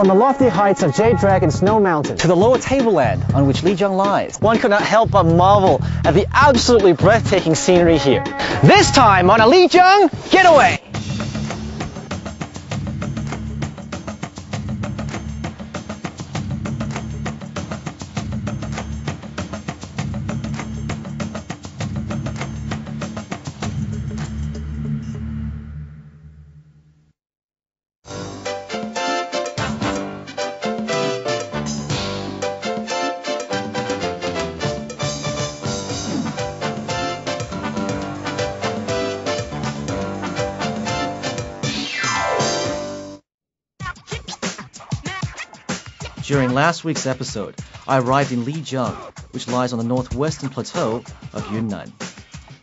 From the lofty heights of Jade Dragon Snow Mountain to the lower tableland on which Lijiang lies, one could not help but marvel at the absolutely breathtaking scenery here. This time on a Lijiang Getaway! During last week's episode, I arrived in Lijiang, which lies on the northwestern plateau of Yunnan.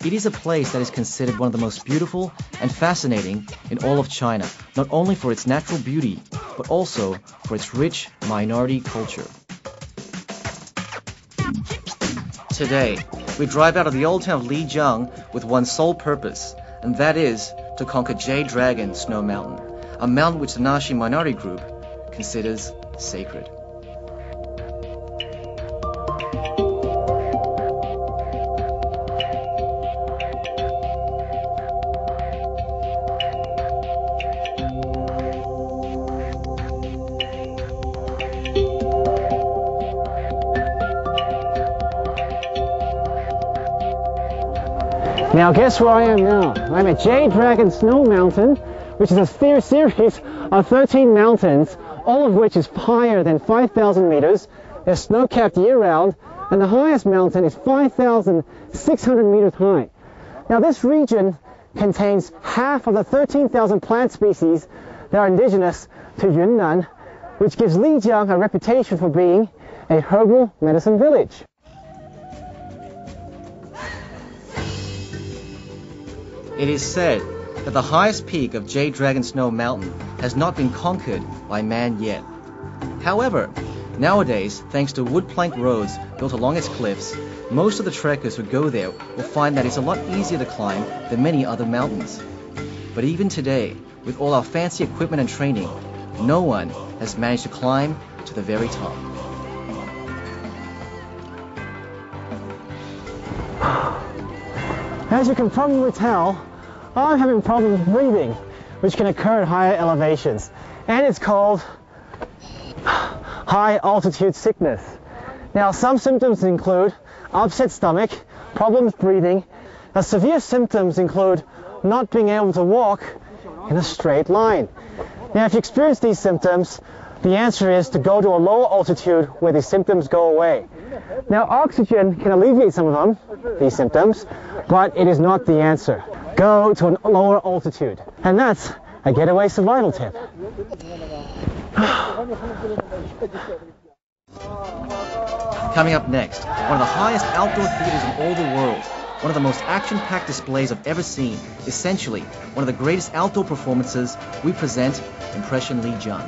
It is a place that is considered one of the most beautiful and fascinating in all of China, not only for its natural beauty, but also for its rich minority culture. Today, we drive out of the old town of Lijiang with one sole purpose, and that is to conquer Jade Dragon Snow Mountain, a mountain which the Naxi minority group considers sacred. Now guess where I am now? I'm at Jade Dragon Snow Mountain, which is a series of 13 mountains, all of which is higher than 5,000 meters. They're snow-capped year-round, and the highest mountain is 5,600 meters high. Now this region contains half of the 13,000 plant species that are indigenous to Yunnan, which gives Lijiang a reputation for being a herbal medicine village. It is said that the highest peak of Jade Dragon Snow Mountain has not been conquered by man yet. However, nowadays, thanks to wood plank roads built along its cliffs, most of the trekkers who go there will find that it's a lot easier to climb than many other mountains. But even today, with all our fancy equipment and training, no one has managed to climb to the very top. As you can probably tell, I'm having problems breathing, which can occur at higher elevations, and it's called high altitude sickness. Now, some symptoms include upset stomach, problems breathing. Now, severe symptoms include not being able to walk in a straight line. Now, if you experience these symptoms, the answer is to go to a lower altitude where the symptoms go away. Now, oxygen can alleviate some of them, these symptoms, but it is not the answer. Go to a lower altitude. And that's a getaway survival tip. Coming up next, one of the highest outdoor theaters in all the world, one of the most action-packed displays I've ever seen, essentially one of the greatest outdoor performances, we present Impression Lijiang.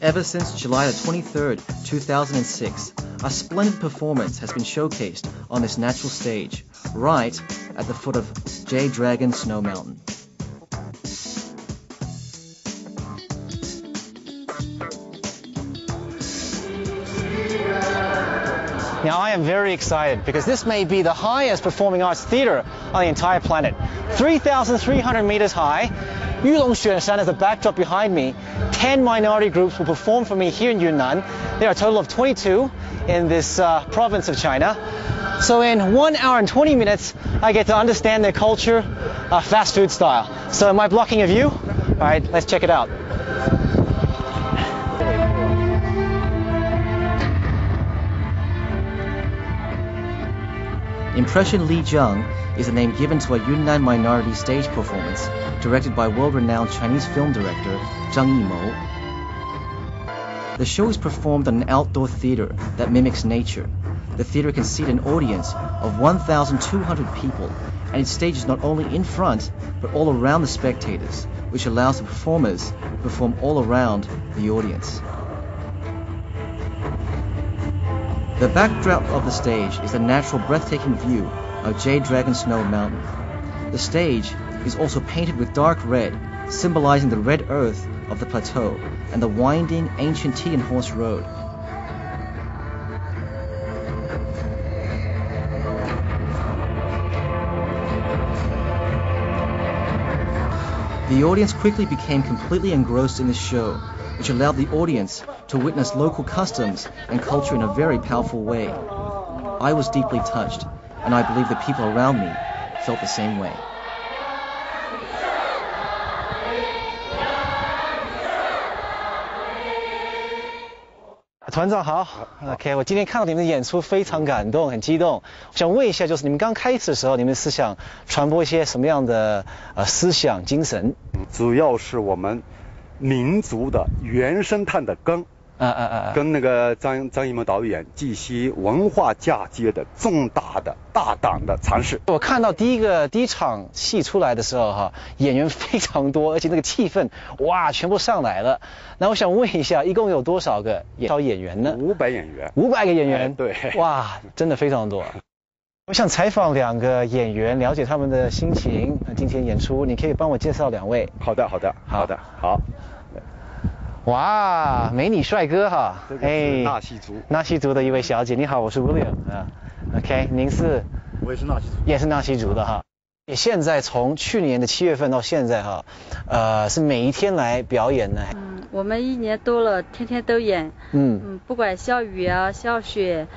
Ever since July the 23rd, 2006, a splendid performance has been showcased on this natural stage, right at the foot of Jade Dragon Snow Mountain. Now, I am very excited because this may be the highest performing arts theater on the entire planet. 3,300 meters high. Yulongxuanshan is the backdrop behind me. 10 minority groups will perform for me here in Yunnan. There are a total of 22 in this province of China. So in 1 hour and 20 minutes, I get to understand their culture, fast food style. So am I blocking a view? All right, let's check it out. Impression Lijiang is the name given to a Yunnan minority stage performance directed by world-renowned Chinese film director Zhang Yimou. The show is performed on an outdoor theater that mimics nature. The theater can seat an audience of 1,200 people, and its stage is not only in front, but all around the spectators, which allows the performers to perform all around the audience. The backdrop of the stage is the natural breathtaking view of Jade Dragon Snow Mountain. The stage is also painted with dark red, symbolizing the red earth of the plateau and the winding ancient tea and horse road. The audience quickly became completely engrossed in the show, which allowed the audience to witness local customs and culture in a very powerful way. I was deeply touched, and I believe the people around me felt the same way. 团长好 ，OK， 我今天看到你们的演出非常感动，很激动。我想问一下，就是你们刚开始的时候，你们是想传播一些什么样的思想精神？主要是我们民族的原生态的根。跟那个张艺谋导演这些文化嫁接的重大的大胆的尝试。我看到第一场戏出来的时候哈，演员非常多，而且那个气氛哇全部上来了。那我想问一下，一共有多少个演员呢？500演员。500个演员，对。哇，真的非常多。我想采访2个演员，了解他们的心情。今天演出，你可以帮我介绍2位。好的。哇，美女帅哥哈！这个是纳西族的一位小姐。你好，我是 William 啊。OK， 您是？我也是纳西族。也是纳西族的哈。你现在从去年的7月份到现在哈，是每一天来表演呢？我们1年多了，天天都演。不管下雨啊、下雪，